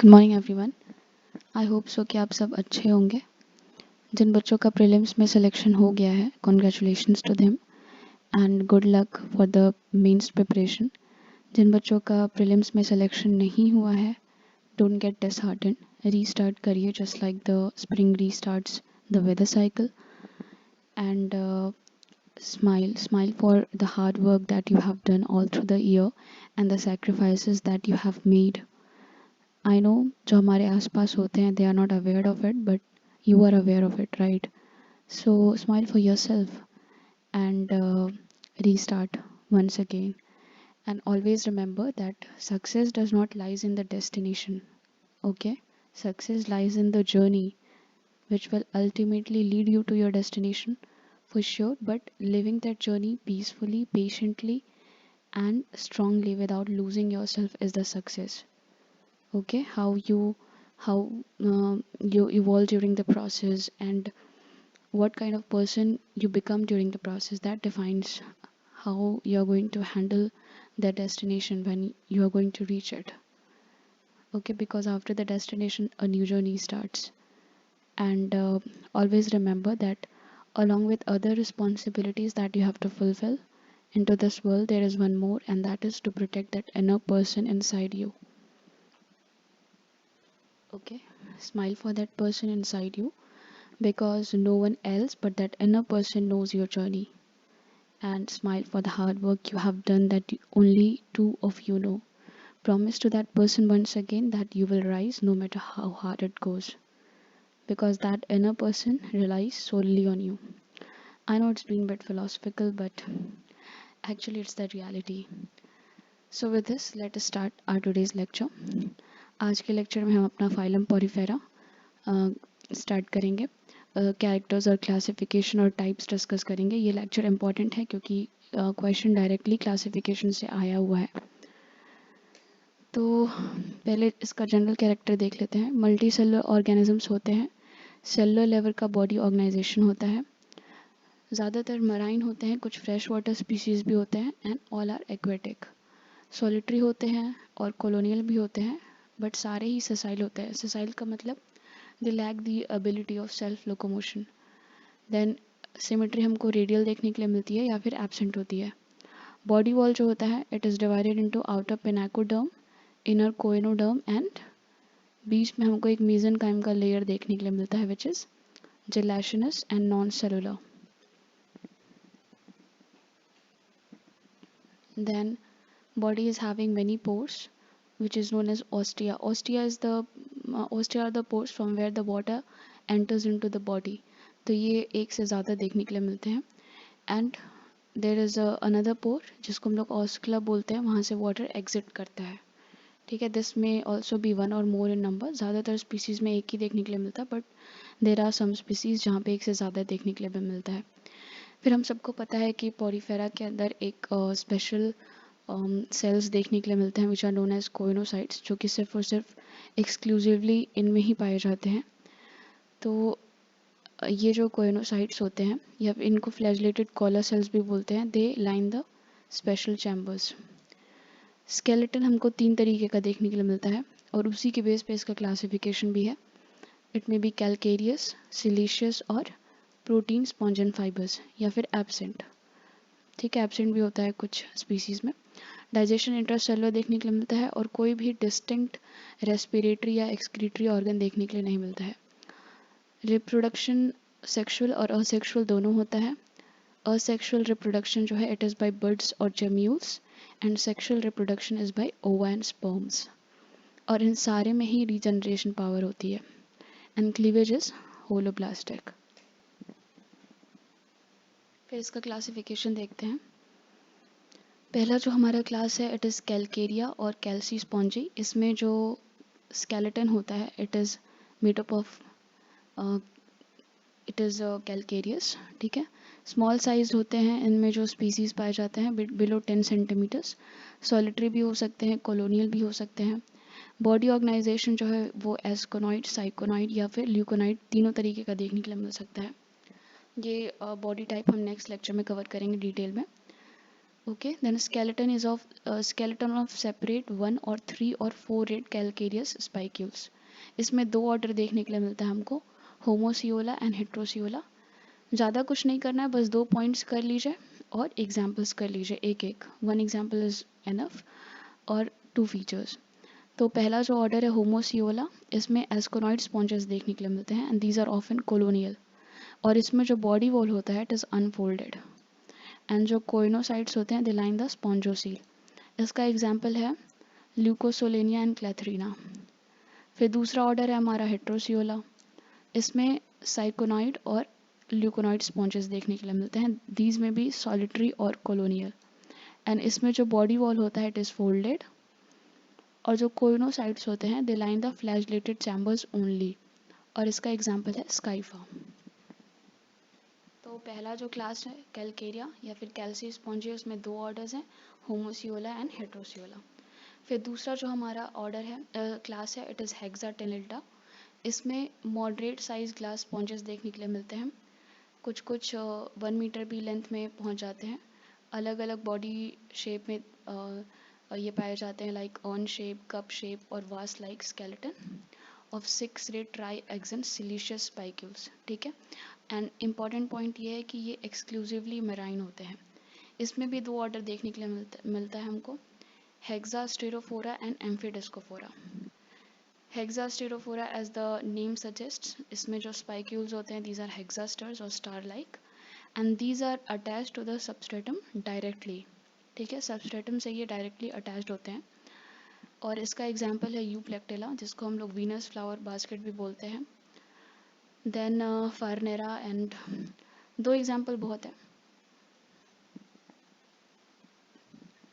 Good morning everyone. I hope so कि आप सब अच्छे होंगे। जिन बच्चों का प्रीलिम्स में सिलेक्शन हो गया है, congratulations to them and good luck for the mains preparation. जिन बच्चों का प्रीलिम्स में सिलेक्शन नहीं हुआ है, डोंट गेट डिसहार्टेंड, रीस्टार्ट करिए just like the spring restarts the weather cycle and smile for the hard work that you have done all through the year and the sacrifices that you have made. I know जो हमारे आसपास होते हैं they are not aware of it, but you are aware of it, right? So smile for yourself and restart once again. And always remember that success does not lies in the destination, okay? Success lies in the journey, which will ultimately lead you to your destination for sure, but living that journey peacefully, patiently, and strongly without losing yourself is the success. Okay, how you evolve during the process and what kind of person you become during the process, that defines how you're going to handle the destination when you are going to reach it. Okay, because after the destination a new journey starts. And always remember that along with other responsibilities that you have to fulfill into this world, there is one more, and that is to protect that inner person inside you. Okay, smile for that person inside you, because no one else but that inner person knows your journey. And smile for the hard work you have done that only two of you know. Promise to that person once again that you will rise no matter how hard it goes, because that inner person relies solely on you. I know it's been a bit philosophical, but actually it's the reality. So with this, let us start our today's lecture. आज के lecture में हम अपना phylum Porifera start करेंगे। Characters और classification और types discuss करेंगे। ये लेक्चर इम्पॉर्टेंट है क्योंकि क्वेश्चन डायरेक्टली क्लासिफिकेशन से आया हुआ है। तो पहले इसका जनरल कैरेक्टर देख लेते हैं। मल्टी सेलुलर ऑर्गेनिजम्स होते हैं। सेलुलर लेवल का बॉडी ऑर्गेनाइजेशन होता है। ज़्यादातर मराइन होते हैं, कुछ फ्रेश वाटर स्पीसीज भी होते हैं and all are aquatic. Solitary होते हैं और कॉलोनियल भी होते हैं, बट सारे ही ससाइल होते हैं। ससाइल का मतलब they lack the ability of self locomotion. Then symmetry हमको रेडियल देखने के लिए मिलती है या फिर एब्सेंट होती है। बॉडी वॉल जो होता है it is divided into outer pinacoderm, inner choanoderm and बीच में हमको एक मेसेनकाइम का लेयर देखने के लिए मिलता है which is gelatinous and non cellular. Then body is having many pores which is known as ostia. Ostia are the pores from where the water enters into the body. तो ये एक से ज़्यादा देखने के लिए मिलते हैं। एंड देर इज़ अनदर पोर जिसको हम लोग ऑस्कुला बोलते हैं, वहाँ से वाटर एग्जिट करता है। ठीक है, दिस में ऑल्सो बी वन और मोर इन नंबर। ज़्यादातर स्पीसीज़ में एक ही देखने के लिए मिलता है, but there are some species जहाँ पे एक से ज़्यादा देखने के लिए भी मिलता है। फिर हम सबको पता है कि पॉरीफेरा के अंदर एक स्पेशल सेल्स देखने के लिए मिलते हैं which are known as coenocytes, जो कि सिर्फ और सिर्फ एक्सक्लूसिवली इनमें ही पाए जाते हैं। तो ये जो कोइनोसाइट्स होते हैं या इनको फ्लैजिलेटेड कॉलर सेल्स भी बोलते हैं। They line the special chambers. Skeleton हमको 3 तरीके का देखने के लिए मिलता है और उसी के बेस पे इसका क्लासिफिकेशन भी है। इट मे बी कैलकेरियस, सिलीशियस और प्रोटीन स्पॉन्जन फाइबर्स या फिर एब्सेंट। ठीक है, एब्सेंट भी होता है कुछ स्पीसीज़ में। डाइजेशन इंट्रासेलुलर देखने के लिए मिलता है और कोई भी डिस्टिंक्ट रेस्पिरेटरी या एक्सक्रीटरी ऑर्गन देखने के लिए नहीं मिलता है। रिप्रोडक्शन सेक्सुअल और असेक्सुअल दोनों होता है। असेक्सुअल रिप्रोडक्शन जो है इट इज़ बाय बर्ड्स और gemmules and sexual reproduction is by ओवा एंड स्पर्म्स। और इन सारे में ही रीजनरेशन पावर होती है। And cleavage is holoblastic. फिर इसका क्लासिफिकेशन देखते हैं। पहला जो हमारा क्लास है इट इज़ कैलकेरिया और कैल्सी स्पॉन्जी। इसमें जो स्केलेटन होता है it is made up of it is calcareous. ठीक है, स्मॉल साइज होते हैं इनमें जो स्पीसीज़ पाए जाते हैं बिलो 10 सेंटीमीटर्स। सॉलिटरी भी हो सकते हैं, कॉलोनियल भी हो सकते हैं। बॉडी ऑर्गेनाइजेशन जो है वो एस्कोनॉइड, साइकोनॉइड या फिर ल्यूकोनॉइड तीनों तरीके का देखने के लिए मिल सकता है। ये बॉडी टाइप हम नेक्स्ट लेक्चर में कवर करेंगे डिटेल में। Okay, then skeleton of separate 1 or 3 or 4 red calcareous spicules. इसमें 2 ऑर्डर देखने के लिए मिलता है हमको, होमोसियोला एंड हेट्रोसियोला. ज़्यादा कुछ नहीं करना है, बस 2 पॉइंट्स कर लीजिए और एग्जाम्पल्स कर लीजिए एक एक. 1 एग्जाम्पल इज एनफ और 2 फीचर्स. तो पहला जो ऑर्डर है होमोसियोला, इसमें एस्कोनॉइड स्पॉन्जेस देखने के लिए मिलते हैं and these are often colonial. और इसमें जो बॉडी वॉल होता है इट इज़ अनफोल्डेड. एंड जो कोइनोसाइट्स होते हैं दे लाइन द स्पॉन्जोसील. इसका एग्जाम्पल है ल्यूकोसोलेनिया एंड क्लेथरीना. फिर दूसरा ऑर्डर है हमारा हेट्रोसियोला. इसमें साइकोनॉइड और ल्यूकोनॉइड स्पॉन्जेस देखने के लिए मिलते हैं. दीज में भी सॉलिटरी और कोलोनियल. एंड इसमें जो बॉडी वॉल होता है इट इज़ फोल्डेड. और जो कोइनोसाइट्स होते हैं they line the flagellated chambers only. और इसका एग्जाम्पल है स्काइफा. तो पहला जो क्लास है कैलकेरिया या फिर कैल्सी स्पॉन्जिया, उसमें 2 ऑर्डर्स हैं, होमोसियोला एंड हेट्रोसियोला. फिर दूसरा जो हमारा ऑर्डर है क्लास है इट इज़ हेक्साटेनिल्डा. इसमें मॉडरेट साइज ग्लास स्पॉन्जेस देखने के लिए मिलते हैं. कुछ कुछ 1 मीटर भी लेंथ में पहुंच जाते हैं. अलग अलग बॉडी शेप में ये पाए जाते हैं, like on shape, cup shape और वास like skeleton of 6 red try-action siliceous spicules. ठीक है. एंड इम्पॉर्टेंट पॉइंट ये है कि ये एक्सक्लूसिवली मेराइन होते हैं. इसमें भी 2 ऑर्डर देखने के लिए मिलता है हमको, hexasterophora and amphidiscophora. Hexasterophora as the name suggests, इसमें जो स्पाइक्यूल्स होते हैं दीज आर हेक्सास्टर्स और star like and these are attach to the substratum directly. ठीक है, सबस्ट्रेटम से ये डायरेक्टली अटैच्ड होते हैं. और इसका एग्जाम्पल है यूप्लेक्टेला, जिसको हम लोग वीनस फ्लावर बास्केट भी बोलते हैं. देन फार्नेरा एंड 2 एग्जाम्पल बहुत है.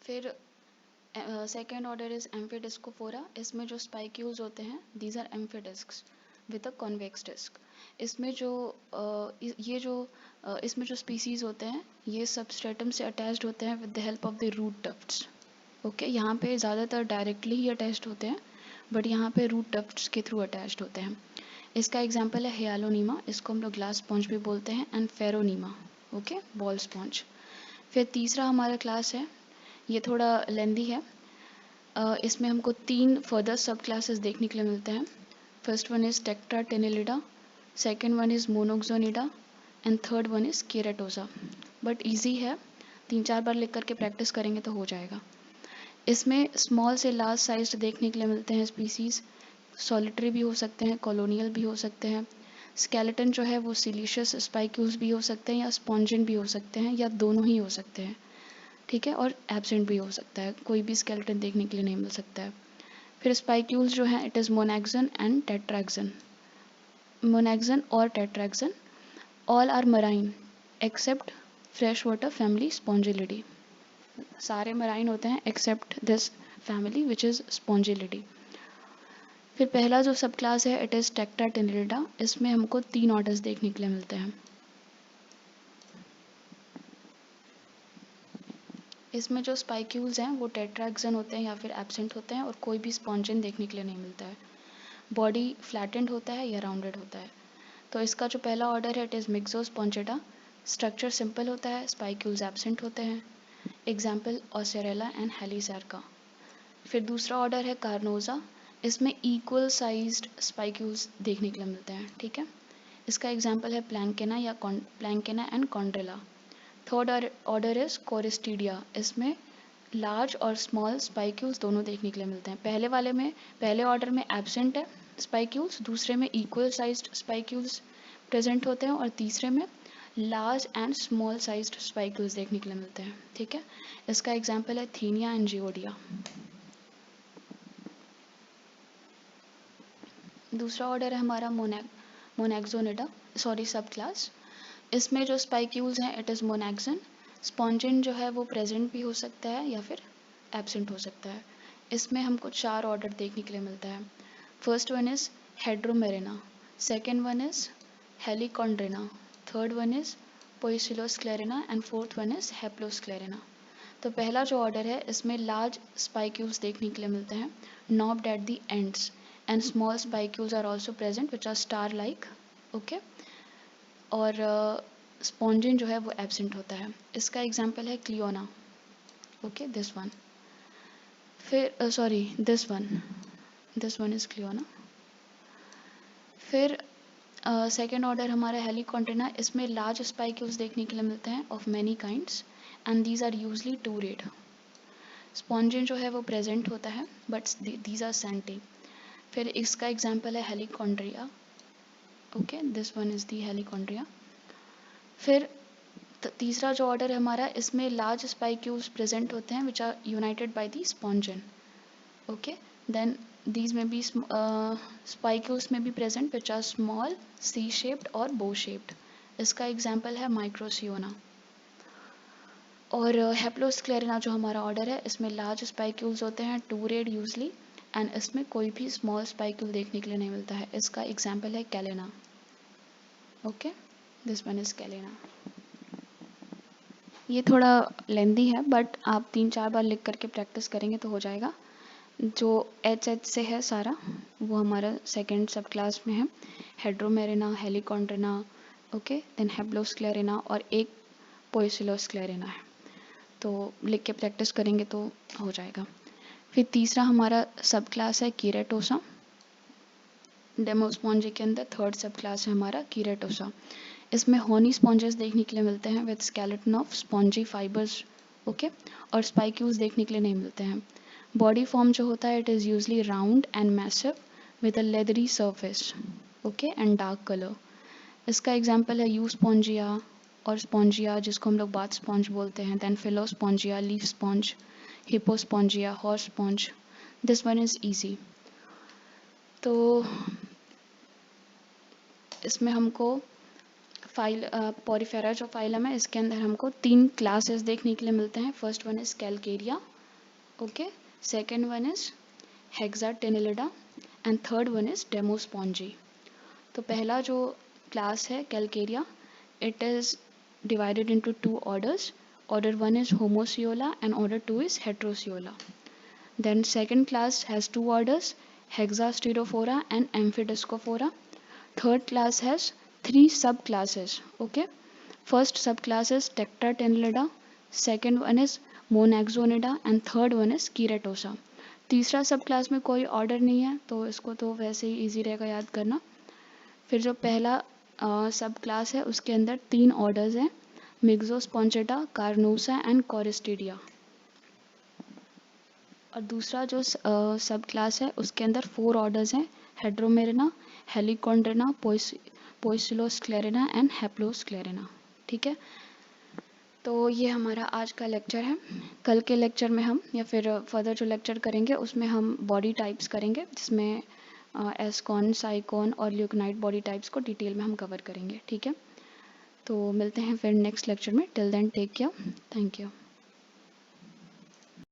फिर सेकेंड ऑर्डर इज एम्फिडिस्कोफोरा. इसमें जो स्पाइक्यूल्स होते हैं these are amphidiscs with a convex disc. इसमें जो इसमें जो स्पीसीज होते हैं ये सबस्ट्रेटम से अटैच्ड होते हैं with the help of the root tufts. Okay, यहाँ पे ज़्यादातर डायरेक्टली ही अटैच्ड होते हैं, बट यहाँ पे रूट डफ्ट्स के थ्रू अटैच्ड होते हैं. इसका एग्जाम्पल है हियालोनीमा, इसको हम लोग ग्लास स्पॉन्ज भी बोलते हैं, and pheronema. Okay, ball sponge. फिर तीसरा हमारा क्लास है, ये थोड़ा लेंदी है. इसमें हमको 3 फर्दर सब क्लासेस देखने के लिए मिलते हैं. First one is Tetractinellida, second one is Monaxonida and third one is Keratosa. But easy है, 3-4 बार लिख करके प्रैक्टिस करेंगे तो हो जाएगा. इसमें स्मॉल से लार्ज साइज देखने के लिए मिलते हैं स्पीसीज. सॉलिटरी भी हो सकते हैं, कॉलोनियल भी हो सकते हैं. स्केलेटन जो है वो सिलिशियस स्पाइक्यूल्स भी हो सकते हैं या स्पॉन्जिन भी हो सकते हैं या दोनों ही हो सकते हैं. ठीक है, और एब्सेंट भी हो सकता है, कोई भी स्केलेटन देखने के लिए नहीं मिल सकता है. फिर स्पाइक्यूल्स जो हैं it is monaxon and tetraxon. Monaxon और tetraxon all are marine except fresh water family spongillidae. सारे मराइन होते हैं except this family which is spongillidae. फिर पहला जो सब क्लास है इट इज़ टेक्टा टेनिलिडा. इसमें हमको 3 ऑर्डर्स देखने के लिए मिलते हैं. इसमें जो स्पाइक्यूल्स हैं वो टेट्राक्सन होते हैं या फिर एब्सेंट होते हैं और कोई भी स्पॉन्जिन देखने के लिए नहीं मिलता है. बॉडी फ्लैटेंड होता है या राउंडेड होता है. तो इसका जो पहला ऑर्डर है it is myxospongida. Structure simple होता है, स्पाइक्यूल्स एब्सेंट होते हैं. Example oscarella and halisarca. फिर दूसरा ऑर्डर है कार्नोजा. इसमें इक्वल साइज्ड स्पाइक्यूल्स देखने के लिए मिलते हैं. ठीक है, इसका एग्जाम्पल है प्लैंकेना या plakina and chondrilla. Third order is choristida. इसमें लार्ज और स्मॉल स्पाइक्यूल्स दोनों देखने के लिए मिलते हैं. पहले ऑर्डर में एब्सेंट है स्पाइक्यूल्स, दूसरे में इक्वल साइज्ड स्पाइक्यूल्स प्रेजेंट होते हैं और तीसरे में large and small sized spicules देखने के लिए मिलते हैं. ठीक है, इसका एग्जाम्पल है थीनिया एंड जियोडिया. दूसरा ऑर्डर है हमारा मोनैक्सोनिडा, सॉरी सब क्लास. इसमें जो स्पाइक्यूल्स हैं इट इज़ मोनैक्सन. स्पॉन्जिन जो है वो प्रेजेंट भी हो सकता है या फिर एब्सेंट हो सकता है. इसमें हमको 4 ऑर्डर देखने के लिए मिलता है. First one is hadromerina, second one is halichondrina, third one is poecilosclerina and fourth one is haplosclerina. तो पहला जो ऑर्डर है इसमें लार्ज स्पाइक्यूल्स देखने के लिए मिलते हैं, knobbed at the ends, and small spicules are also present which are star like. Okay, और स्पॉन्जिन जो है वो एब्सेंट होता है. इसका एग्जाम्पल है क्लियोना. Okay this one. फिर sorry this one is clear ना। फिर सेकेंड ऑर्डर हमारा हेलिकॉन्ड्रिना, इसमें लार्ज स्पाइक्यूल्स देखने के लिए मिलते हैं of many kinds and these are usually two rayed. Spongin जो है वो प्रेजेंट होता है बट दीज आर सैंटी। फिर इसका एग्जाम्पल है halichondria. Okay this one is the halichondria. फिर तीसरा जो ऑर्डर है हमारा, इसमें लार्ज स्पाइक्यूल्स प्रेजेंट होते हैं which are united by the spongin. Okay then these may be spicules may be present which are small C shaped और bow shaped। इसका एग्जाम्पल है माइक्रोसियोना। और हेप्लोस्क्लेरिना जो हमारा ऑर्डर है, इसमें लार्ज स्पाइक्यूल्स होते हैं, टू रेड यूजली, एंड इसमें कोई भी स्मॉल स्पाइक्यूल देखने के लिए नहीं मिलता है। इसका एग्जाम्पल है chalina. Okay this one is chalina. ये थोड़ा लेंदी है बट आप 3-4 बार लिख करके प्रैक्टिस करेंगे तो हो जाएगा। जो एच से है सारा वो हमारा सेकेंड सब क्लास में है। हेड्रोमेरिना, हेलिकॉन्ड्रिना, ओके देन हेप्लोस्क्लेरिना और एक पोइसिलोस्क्लेरिना है। तो लिख के प्रैक्टिस करेंगे तो हो जाएगा। फिर तीसरा हमारा सब क्लास है कीरेटोसा। डेमोस्पॉन्जी के अंदर थर्ड सब क्लास है हमारा कीरेटोसा। इसमें हॉनी स्पॉन्जेस देखने के लिए मिलते हैं with skeleton of spongy fibres. Okay और स्पाइक्यूल्स देखने के लिए नहीं मिलते हैं। बॉडी फॉर्म जो होता है it is usually round and massive with a leathery surface, okay and dark colour. इसका एग्जाम्पल है यू स्पॉन्जिया और स्पॉन्जिया जिसको हम लोग बाथ स्पॉन्ज बोलते हैं, then phyllospongia, leaf sponge, hippospongia, horse sponge. This one is easy. तो इसमें हमको पॉरीफेरा जो फाइलम है इसके अंदर हमको 3 क्लासेस देखने के लिए मिलते हैं। First one is calcarea, okay second one is hexactinellida and third one is demospongiae. तो पहला जो क्लास है calcarea, it is divided into 2 orders. Order 1 is Homosiola and order 2 is Heterosiola. Then second class has 2 orders, Hexasterophora and Amphidiscophora. Third class has 3 subclasses. Okay. First subclass is Tectatennelida, second one is Monaxonida and third one is Keratosa. तीसरा सब class में कोई order नहीं है तो इसको तो वैसे ही इजी रहेगा याद करना। फिर जो पहला सब क्लास है उसके अंदर 3 ऑर्डर्स हैं, मिक्सोस्पॉन्जिडा, कार्नोसा एंड कोरिस्टिडिया। और दूसरा जो सब क्लास है उसके अंदर 4 ऑर्डर्स हैं, हेड्रोमेरिना, हेलिकॉन्ड्रिना, पोइसिलोस्क्लेरिना एंड हेप्लोस्क्लेरिना। ठीक है, तो ये हमारा आज का लेक्चर है। कल के लेक्चर में हम या फिर फर्दर जो लेक्चर करेंगे उसमें हम बॉडी टाइप्स करेंगे, जिसमें एस्कॉन, साइकोन और ल्यूकनाइट बॉडी टाइप्स को डिटेल में हम कवर करेंगे। ठीक है, तो मिलते हैं फिर नेक्स्ट लेक्चर में। Till then take care, thank you.